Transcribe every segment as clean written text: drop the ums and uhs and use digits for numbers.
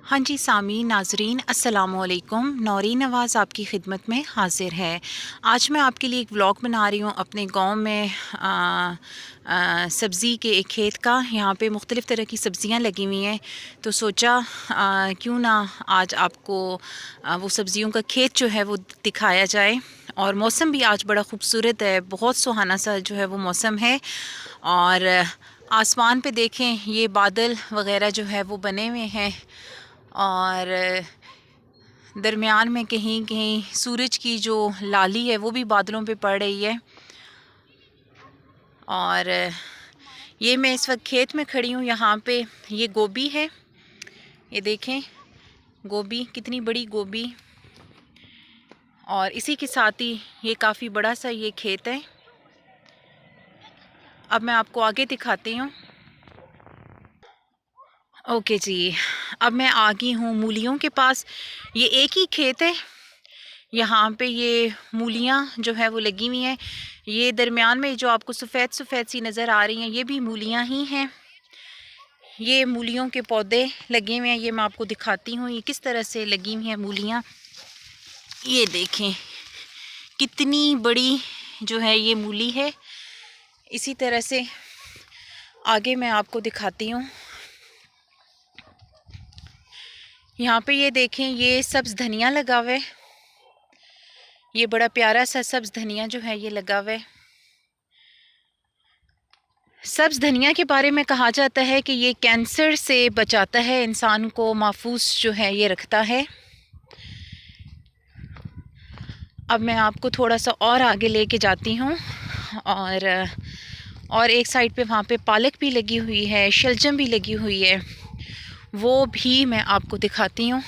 हाँ जी, सामीन नाज़रीन अस्सलामुअलैकुम। नौरीन नवाज़ आपकी खिदमत में हाज़िर है। आज मैं आपके लिए एक व्लॉग बना रही हूँ अपने गांव में सब्ज़ी के एक खेत का। यहाँ पे मुख्तलिफ़ तरह की सब्ज़ियाँ लगी हुई हैं, तो सोचा क्यों ना आज आपको वो सब्ज़ियों का खेत जो है वो दिखाया जाए। और मौसम भी आज बड़ा ख़ूबसूरत है, बहुत सुहाना सा जो है वो मौसम है। और आसमान पे देखें, ये बादल वग़ैरह जो है वो बने हुए हैं और दरमियान में कहीं कहीं सूरज की जो लाली है वो भी बादलों पे पड़ रही है। और ये मैं इस वक्त खेत में खड़ी हूँ। यहाँ पे ये गोभी है, ये देखें गोभी, कितनी बड़ी गोभी। और इसी के साथ ही ये काफ़ी बड़ा सा ये खेत है। अब मैं आपको आगे दिखाती हूँ। ओके जी, अब मैं आ गई हूँ मूलियों के पास। ये एक ही खेत है, यहाँ पे ये मूलियाँ जो है वो लगी हुई हैं। ये दरमियान में जो आपको सफ़ेद सफ़ेद सी नज़र आ रही हैं, ये भी मूलियाँ ही हैं। ये मूलियों के पौधे लगे हुए हैं, ये मैं आपको दिखाती हूँ ये किस तरह से लगी हुई हैं मूलियाँ। ये देखें कितनी बड़ी जो है ये मूली है। इसी तरह से आगे मैं आपको दिखाती हूँ। यहाँ पे ये देखें, ये सब्ज़ धनिया लगा हुआ है। ये बड़ा प्यारा सा सब्ज़ धनिया जो है ये लगा हुआ है। सब्ज़ धनिया के बारे में कहा जाता है कि ये कैंसर से बचाता है, इंसान को महफूज जो है ये रखता है। अब मैं आपको थोड़ा सा और आगे लेके जाती हूँ। और एक साइड पे वहाँ पे पालक भी लगी हुई है, शलजम भी लगी हुई है, वो भी मैं आपको दिखाती हूँ।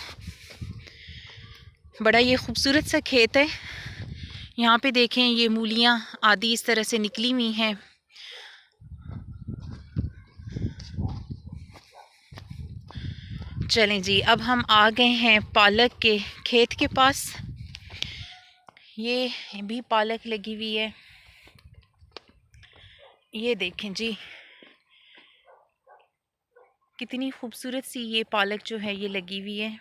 बड़ा ये खूबसूरत सा खेत है। यहाँ पे देखें, ये मूलियाँ आदि इस तरह से निकली हुई हैं। चलें जी, अब हम आ गए हैं पालक के खेत के पास। ये भी पालक लगी हुई है, ये देखें जी कितनी खूबसूरत सी ये पालक जो है ये लगी हुई है।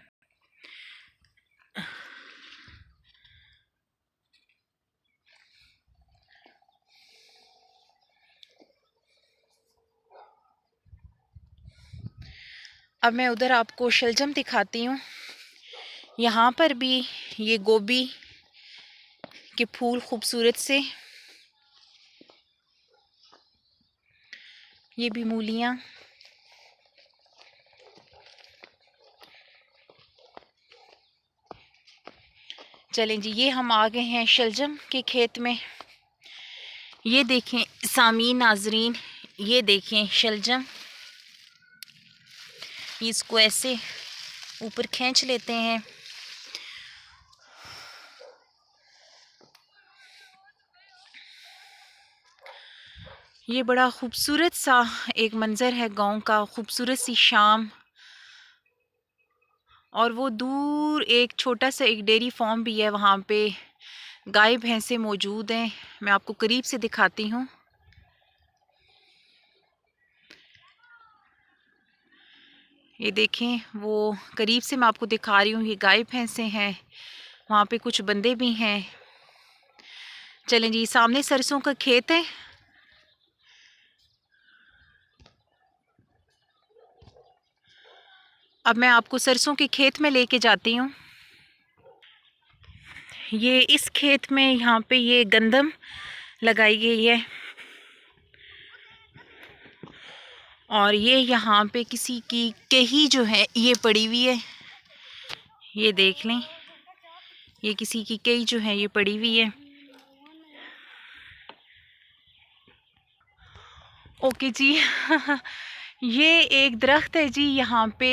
अब मैं उधर आपको शलजम दिखाती हूँ। यहाँ पर भी ये गोभी के फूल खूबसूरत से, ये भी मूलियाँ। चलें जी, ये हम आ गए हैं शलजम के खेत में। ये देखें सामीन नाजरीन, ये देखें शलजम। इसको ऐसे ऊपर खींच लेते हैं। ये बड़ा खूबसूरत सा एक मंज़र है गांव का, खूबसूरत सी शाम। और वो दूर एक छोटा सा एक डेयरी फार्म भी है, वहाँ पे गाय भैंसे मौजूद हैं। मैं आपको करीब से दिखाती हूँ। ये देखें, वो करीब से मैं आपको दिखा रही हूँ, ये गाय भैंसे हैं। वहाँ पे कुछ बंदे भी हैं। चलें जी, सामने सरसों का खेत है। अब मैं आपको सरसों के खेत में लेके जाती हूँ। ये इस खेत में यहाँ पे ये गंदम लगाई गई है। और ये यहाँ पे किसी की कही जो है ये पड़ी हुई है, ये देख लें, ये किसी की कही जो है ये पड़ी हुई है। ओके जी ये एक दरख्त है जी, यहाँ पे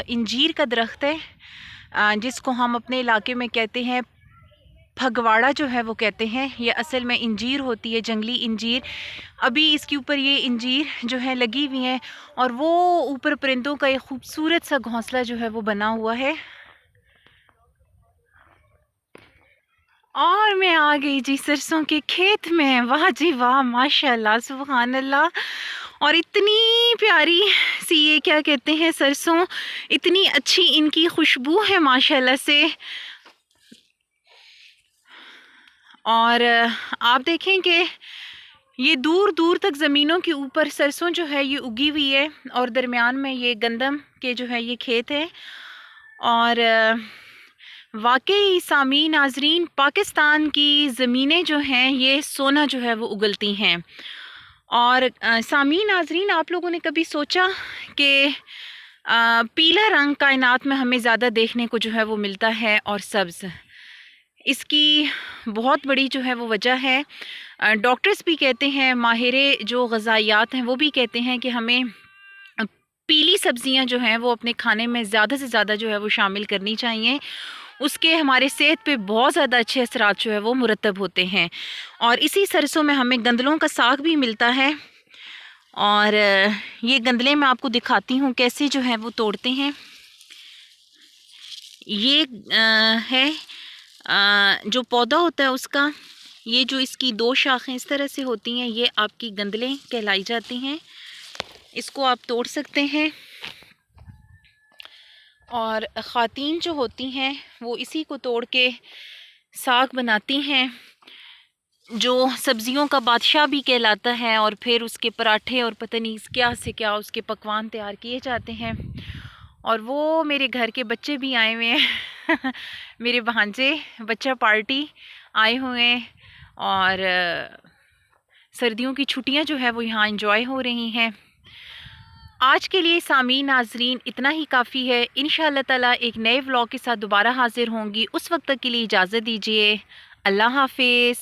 इंजीर का दरख्त है, जिसको हम अपने इलाके में कहते हैं फगवाड़ा जो है वो कहते हैं। ये असल में इंजीर होती है, जंगली इंजीर। अभी इसके ऊपर ये इंजीर जो है लगी हुई हैं, और वो ऊपर परिंदों का एक खूबसूरत सा घोंसला जो है वो बना हुआ है। और मैं आ गई जी सरसों के खेत में। वाह जी वाह, माशाल्लाह, सुभान अल्लाह। और इतनी प्यारी सी ये क्या कहते हैं सरसों, इतनी अच्छी इनकी खुशबू है माशाल्लाह से। और आप देखें कि ये दूर दूर तक ज़मीनों के ऊपर सरसों जो है ये उगी हुई है और दरमियान में ये गंदम के जो है ये खेत है। और वाकई सामीन नाजरीन, पाकिस्तान की ज़मीनें जो हैं ये सोना जो है वो उगलती हैं। और सामीन नाजरीन, आप लोगों ने कभी सोचा कि पीला रंग कायनात में हमें ज़्यादा देखने को जो है वो मिलता है और सब्ज़, इसकी बहुत बड़ी जो है वो वजह है। डॉक्टर्स भी कहते हैं, माहिरे जो ग़ज़ाइयात हैं वो भी कहते हैं कि हमें पीली सब्ज़ियां जो हैं वो अपने खाने में ज़्यादा से ज़्यादा जो है वो शामिल करनी चाहिए। उसके हमारे सेहत पे बहुत ज़्यादा अच्छे असरात जो है वो मुरतब होते हैं। और इसी सरसों में हमें गंदलों का साग भी मिलता है। और ये गंदले मैं आपको दिखाती हूँ कैसे जो है वो तोड़ते हैं। ये है जो पौधा होता है उसका, ये जो इसकी दो शाखें इस तरह से होती हैं, ये आपकी गंदलें कहलाई जाती हैं। इसको आप तोड़ सकते हैं। और ख़ातीन जो होती हैं वो इसी को तोड़ के साग बनाती हैं, जो सब्ज़ियों का बादशाह भी कहलाता है। और फिर उसके पराठे और पता नहीं क्या से क्या उसके पकवान तैयार किए जाते हैं। और वो मेरे घर के बच्चे भी आए हुए हैं मेरे भांजे बच्चा पार्टी आए हुए हैं। और सर्दियों की छुट्टियां जो है वो यहाँ एंजॉय हो रही हैं। आज के लिए सामीन नाजरीन इतना ही काफ़ी है। इंशाअल्लाह ताला एक नए व्लॉग के साथ दोबारा हाजिर होंगी। उस वक्त तक के लिए इजाज़त दीजिए। अल्लाह हाफिज़।